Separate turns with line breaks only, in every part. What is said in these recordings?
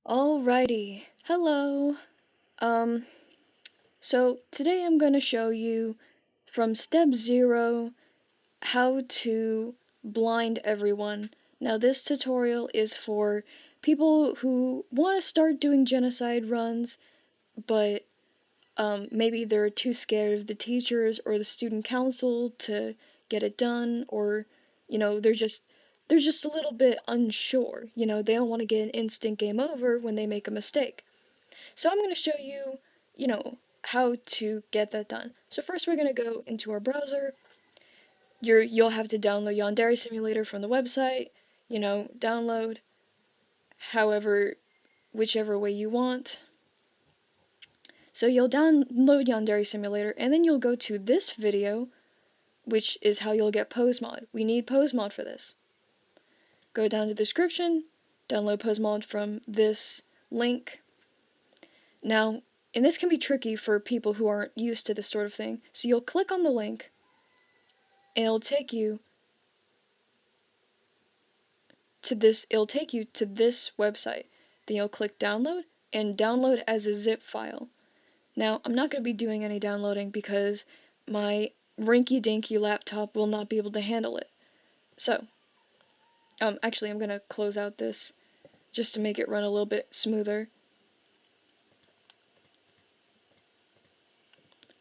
Alrighty, hello. Um, so today I'm going to show you from step 0 how to blind everyone. Now this tutorial is for people who want to start doing genocide runs, but maybe they're too scared of the teachers or the student council to get it done, or they're just a little bit unsure. They don't want to get an instant game over when they make a mistake. So I'm going to show you, how to get that done. So first we're going to go into our browser. You'll have to download Yandere Simulator from the website, download whichever way you want. So you'll download Yandere Simulator, and then you'll go to this video, which is how you'll get PoseMod. We need PoseMod for this. Go down to the description, download PoseMod from this link. Now, and this can be tricky for people who aren't used to this sort of thing, so you'll click on the link, and it'll take you to this website. Then you'll click download, and download as a zip file. Now, I'm not going to be doing any downloading because my rinky-dinky laptop will not be able to handle it. So, actually I'm going to close out this just to make it run a little bit smoother.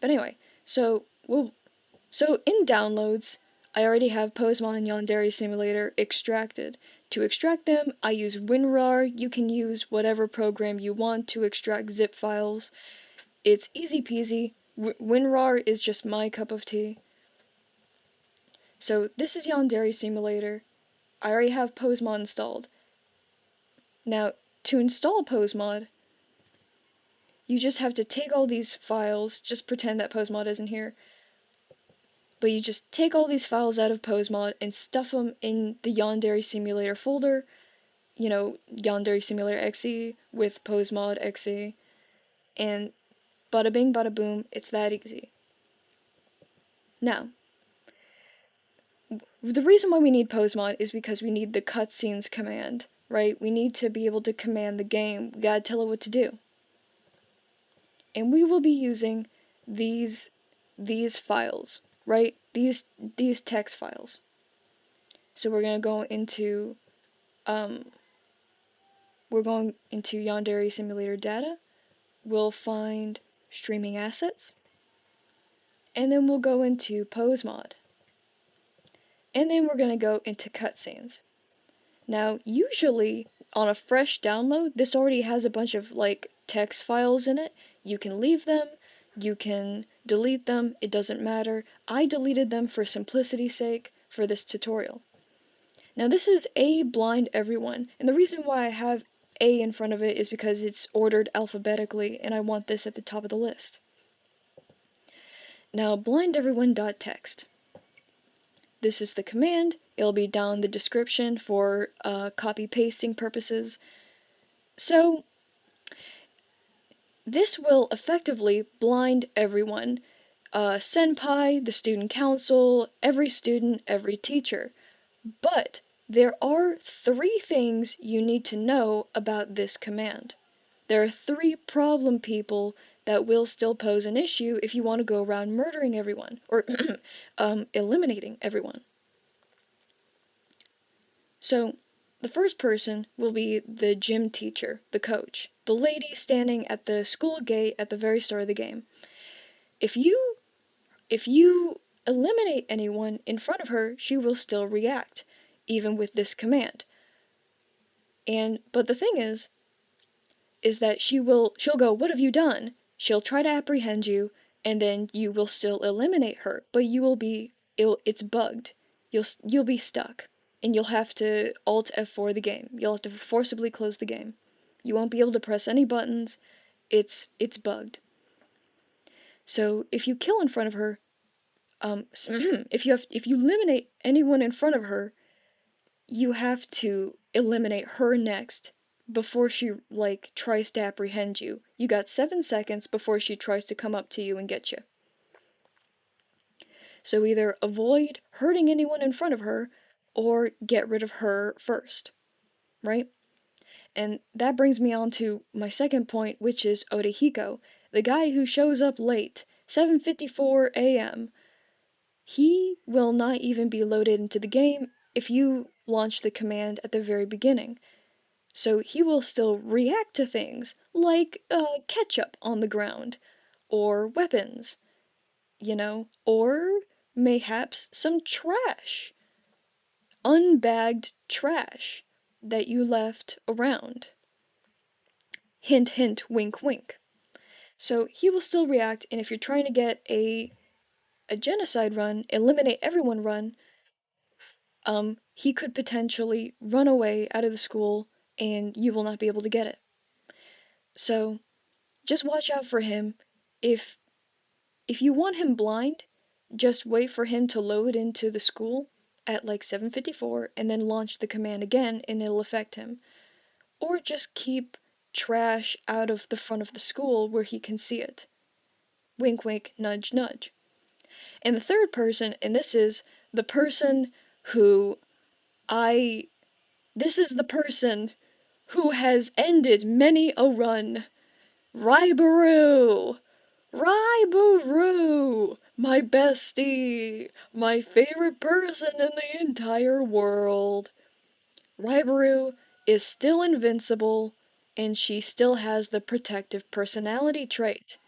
But anyway, so in downloads, I already have PoseMod and Yandere Simulator extracted. To extract them, I use WinRAR. You can use whatever program you want to extract zip files. It's easy peasy. WinRAR is just my cup of tea. So this is Yandere Simulator. I already have PoseMod installed. Now, to install PoseMod, you just have to take all these files, just pretend that PoseMod isn't here, but you just take all these files out of PoseMod and stuff them in the Yandere Simulator folder, Yandere Simulator XE with PoseMod XE, and bada bing bada boom, it's that easy. Now, the reason why we need PoseMod is because we need the cutscenes command, right? We need to be able to command the game. We gotta tell it what to do. And we will be using these files, right? These text files. So we're going to go into Yandere Simulator data. We'll find streaming assets, and then we'll go into PoseMod. And then we're going to go into cutscenes. Now, usually on a fresh download, this already has a bunch of text files in it. You can leave them, you can delete them, it doesn't matter. I deleted them for simplicity's sake for this tutorial. Now this is A blind everyone, and the reason why I have A in front of it is because it's ordered alphabetically and I want this at the top of the list. Now blind everyone.txt. This is the command. It'll be down in the description for copy pasting purposes. So this will effectively blind everyone. Senpai, the student council, every student, every teacher. But there are 3 things you need to know about this command. There are 3 problem people that will still pose an issue if you want to go around murdering everyone, or eliminating everyone. So, the first person will be the gym teacher, the coach, the lady standing at the school gate at the very start of the game. If you eliminate anyone in front of her, she will still react, even with this command. But the thing is that she'll go, "What have you done?" She'll try to apprehend you, and then you will still eliminate her, but it's bugged. You'll be stuck, and you'll have to Alt F4 the game. You'll have to forcibly close the game. You won't be able to press any buttons. It's bugged. So if you kill in front of her, if you eliminate anyone in front of her, you have to eliminate her next before she tries to apprehend you. You got 7 seconds before she tries to come up to you and get you. So either avoid hurting anyone in front of her or get rid of her first, right? And that brings me on to my second point, which is Orihiko, the guy who shows up late, 7:54 a.m. He will not even be loaded into the game if you launch the command at the very beginning. So he will still react to things like ketchup on the ground, or weapons, or mayhaps some trash, unbagged trash that you left around. Hint, hint, wink, wink. So he will still react, and if you're trying to get a genocide run, eliminate everyone run, he could potentially run away out of the school and you will not be able to get it. So just watch out for him. If if you want him blind, just wait for him to load into the school at like 7:54 and then launch the command again and it'll affect him. Or just keep trash out of the front of the school where he can see it. Wink wink, nudge nudge. And the third person, and this is the person who I this is the person who has ended many a run. Raibaru! Raibaru! My bestie! My favorite person in the entire world. Raibaru is still invincible, and she still has the protective personality trait.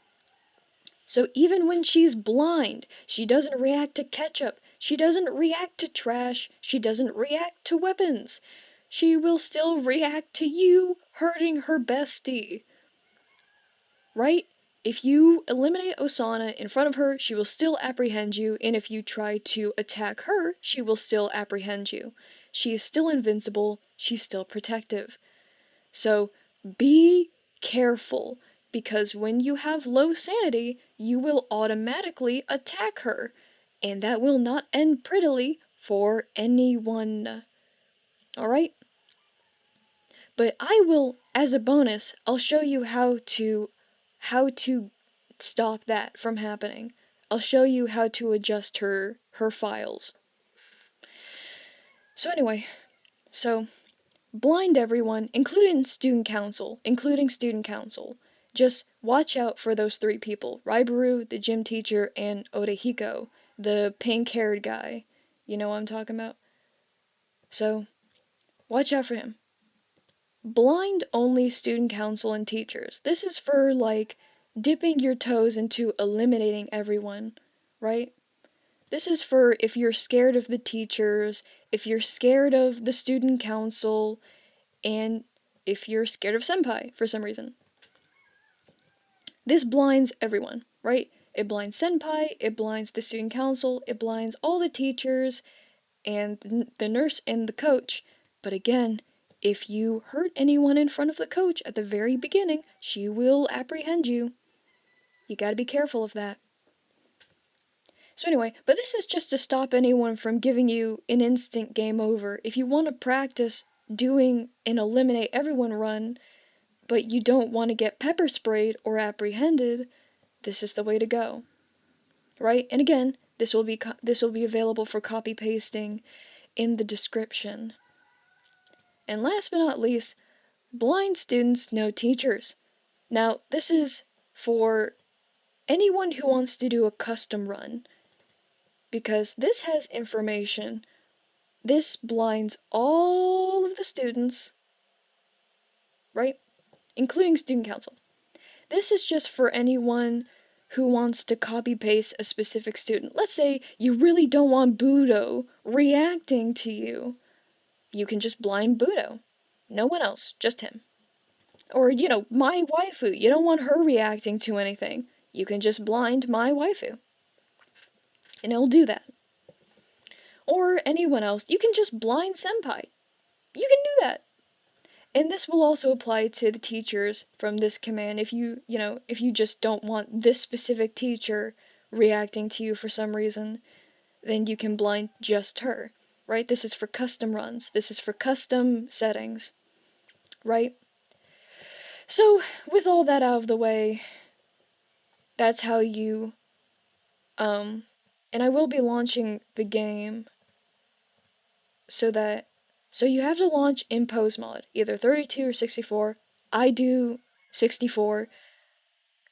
So even when she's blind, she doesn't react to ketchup, she doesn't react to trash, she doesn't react to weapons. She will still react to you hurting her bestie. Right? If you eliminate Osana in front of her, she will still apprehend you, and if you try to attack her, she will still apprehend you. She is still invincible, she's still protective. So be careful, because when you have low sanity, you will automatically attack her, and that will not end prettily for anyone. Alright? But I will, as a bonus, I'll show you how to stop that from happening. I'll show you how to adjust her files. So anyway, so blind everyone, including student council. Just watch out for those three people. Raibaru, the gym teacher, and Orihiko, the pink-haired guy. You know what I'm talking about? So, watch out for him. Blind only student council and teachers. This is for, like, dipping your toes into eliminating everyone, right? This is for if you're scared of the teachers, if you're scared of the student council, and if you're scared of senpai for some reason. This blinds everyone, right? It blinds senpai, it blinds the student council, it blinds all the teachers, and the nurse and the coach. But again, if you hurt anyone in front of the coach at the very beginning, she will apprehend you. You gotta be careful of that. So anyway, but this is just to stop anyone from giving you an instant game over. If you want to practice doing an eliminate everyone run, but you don't want to get pepper sprayed or apprehended, this is the way to go. Right? And again, this will be available for copy pasting in the description. And last but not least, blind students know teachers. Now, this is for anyone who wants to do a custom run, because this has information. This blinds all of the students, right? Including student council. This is just for anyone who wants to copy paste a specific student. Let's say you really don't want Budo reacting to you. You can just blind Budo. No one else, just him. Or, my waifu. You don't want her reacting to anything. You can just blind my waifu. And it'll do that. Or anyone else. You can just blind senpai. You can do that. And this will also apply to the teachers from this command. If you just don't want this specific teacher reacting to you for some reason, then you can blind just her, right? This is for custom runs. This is for custom settings, right? So, with all that out of the way, that's how you, and I will be launching the game so that So you have to launch in PoseMod, either 32 or 64. I do 64.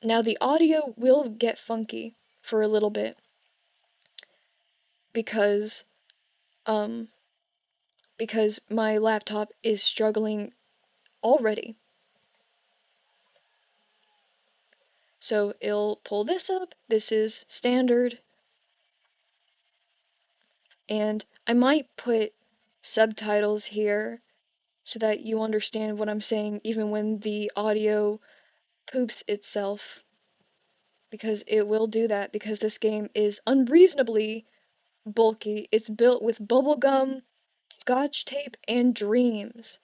Now the audio will get funky for a little bit because um because my laptop is struggling already. So it'll pull this up. This is standard. And I might put subtitles here so that you understand what I'm saying even when the audio poops itself. Because it will do that because this game is unreasonably bulky. It's built with bubblegum, scotch tape, and dreams.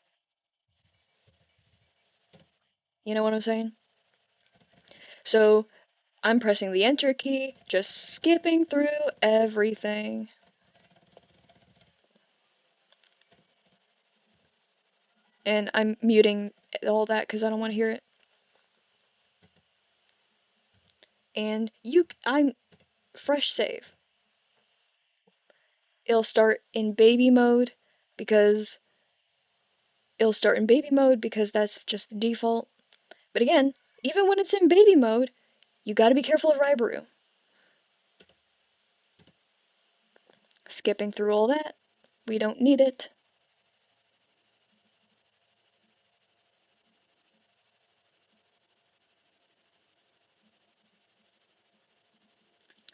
You know what I'm saying? So I'm pressing the enter key, just skipping through everything. And I'm muting all that because I don't want to hear it. And I'm fresh save. It'll start in baby mode because that's just the default. But again, even when it's in baby mode, you gotta be careful of Raibaru. Skipping through all that, we don't need it.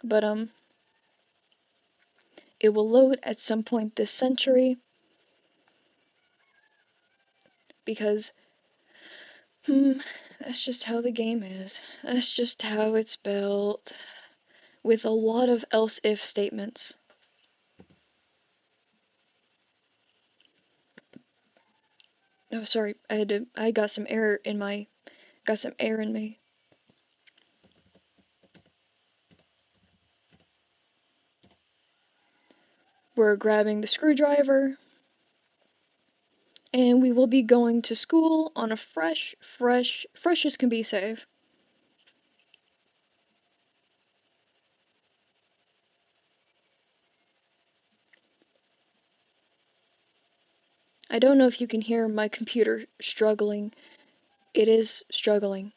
But it will load at some point this century because that's just how the game is. That's just how it's built, with a lot of else if statements. Oh, sorry, I got some air in me. We're grabbing the screwdriver, and we will be going to school on a fresh as can be save. I don't know if you can hear my computer struggling. It is struggling.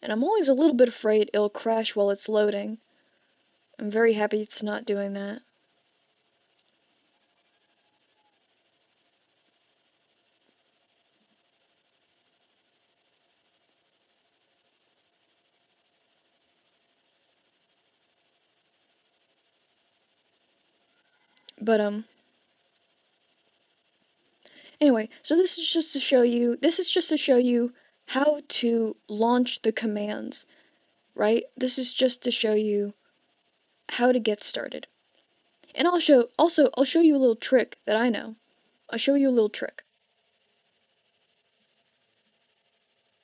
And I'm always a little bit afraid it'll crash while it's loading. I'm very happy it's not doing that. But anyway, so this is just to show you how to launch the commands, right? This is just to show you how to get started. And I'll show you a little trick that I know. I'll show you a little trick.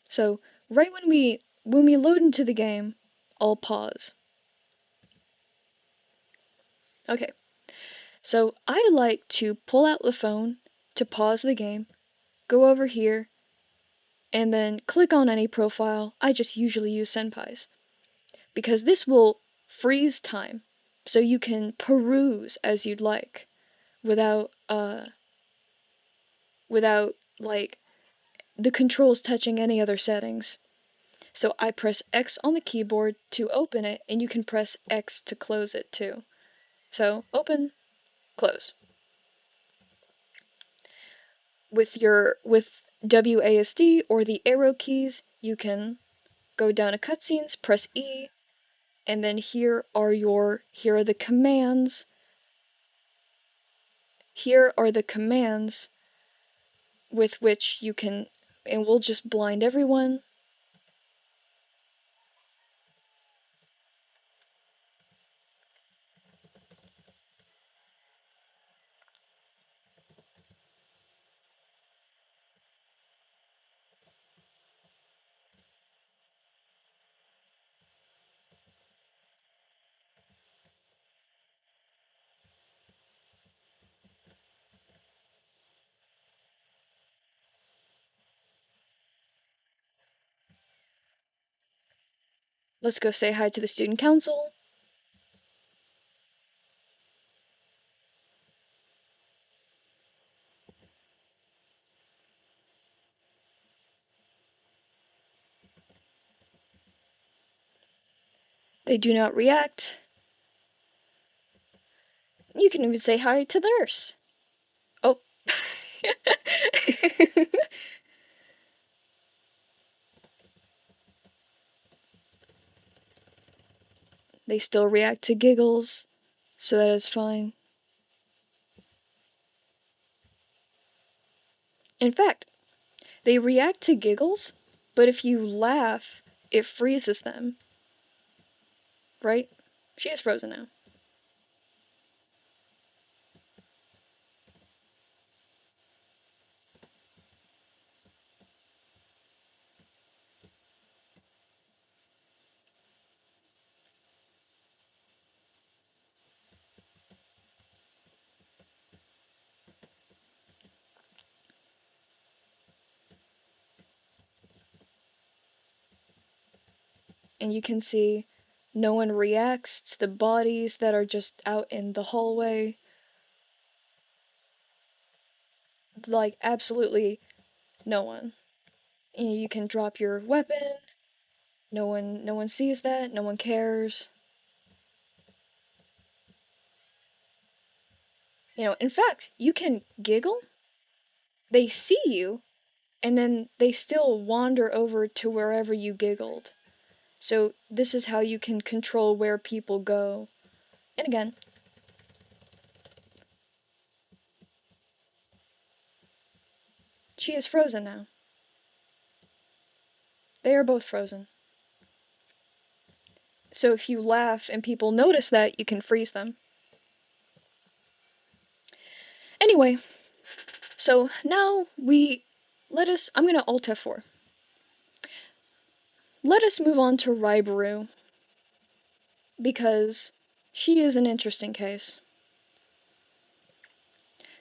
So, right when we load into the game, I'll pause. Okay. So, I like to pull out the phone to pause the game, go over here, and then click on any profile. I just usually use Senpai's, because this will freeze time, so you can peruse as you'd like, without like the controls touching any other settings. So I press X on the keyboard to open it, and you can press X to close it too. So open, close. With WASD or the arrow keys, you can go down to cutscenes, press E, and then here are the commands. Here are the commands with which you can, and we'll just blind everyone. Let's go say hi to the student council. They do not react. You can even say hi to the nurse. Oh. They still react to giggles, so that is fine. In fact, they react to giggles, but if you laugh, it freezes them. Right? She is frozen now. And you can see no one reacts to the bodies that are just out in the hallway. Like, absolutely no one. And you can drop your weapon. No one sees that. No one cares. In fact, you can giggle. They see you, and then they still wander over to wherever you giggled. So this is how you can control where people go. And again, she is frozen now. They are both frozen. So if you laugh and people notice that, you can freeze them. Anyway, so now I'm gonna Alt F4. Let us move on to Raibaru, because she is an interesting case.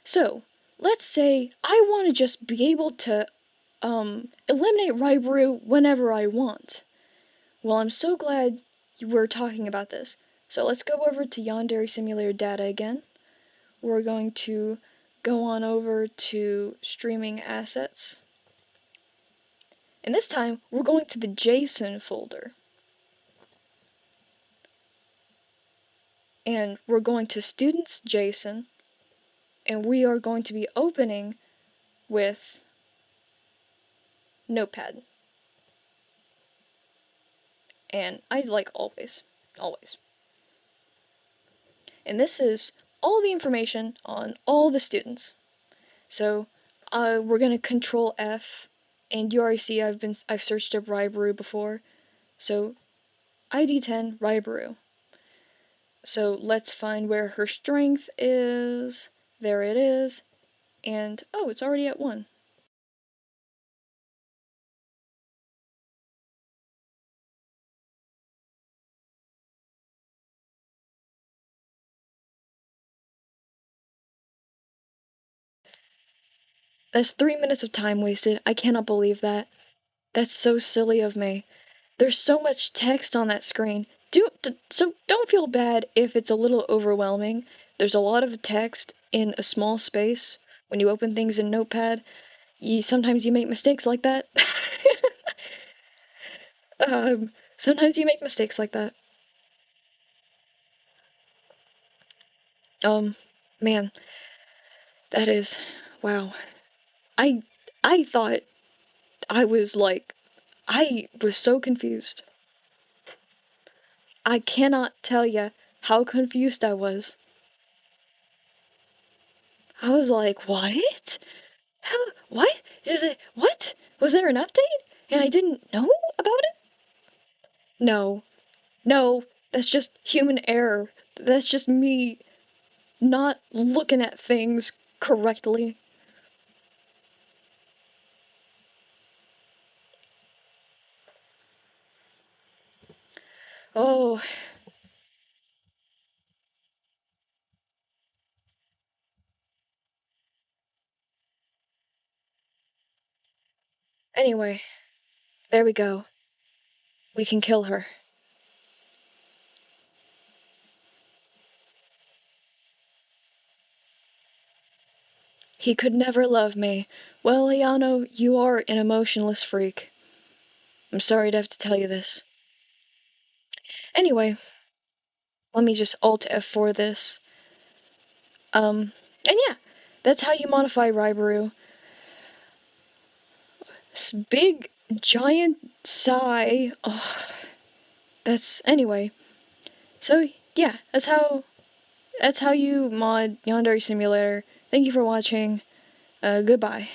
So, let's say I want to just be able to eliminate Raibaru whenever I want. Well, I'm so glad we're talking about this. So let's go over to Yandere Simulator Data again. We're going to go on over to Streaming Assets. And this time, we're going to the JSON folder. And we're going to Students JSON. And we are going to be opening with Notepad. And I like always. Always. And this is all the information on all the students. So we're gonna Control F, and you already see I've searched up Raibaru before. So ID 10 Raibaru. So let's find where her strength is. There it is. And oh, it's already at 1. That's 3 minutes of time wasted. I cannot believe that. That's so silly of me. There's so much text on that screen. So don't feel bad if it's a little overwhelming. There's a lot of text in a small space. When you open things in Notepad, sometimes you make mistakes like that. Sometimes you make mistakes like that. Man, that is, wow. I I thought I was so confused. I cannot tell you how confused I was. I was like, what? How? What? What? Was there an update? And I didn't know about it? No. No. That's just human error. That's just me not looking at things correctly. Oh. Anyway, there we go. We can kill her. He could never love me. Well, Ayano, you are an emotionless freak. I'm sorry to have to tell you this. Anyway, let me just Alt F4 this. And yeah, that's how you modify Raibaru. This big, giant sigh. Oh, anyway. So yeah, that's how you mod Yandere Simulator. Thank you for watching. Goodbye.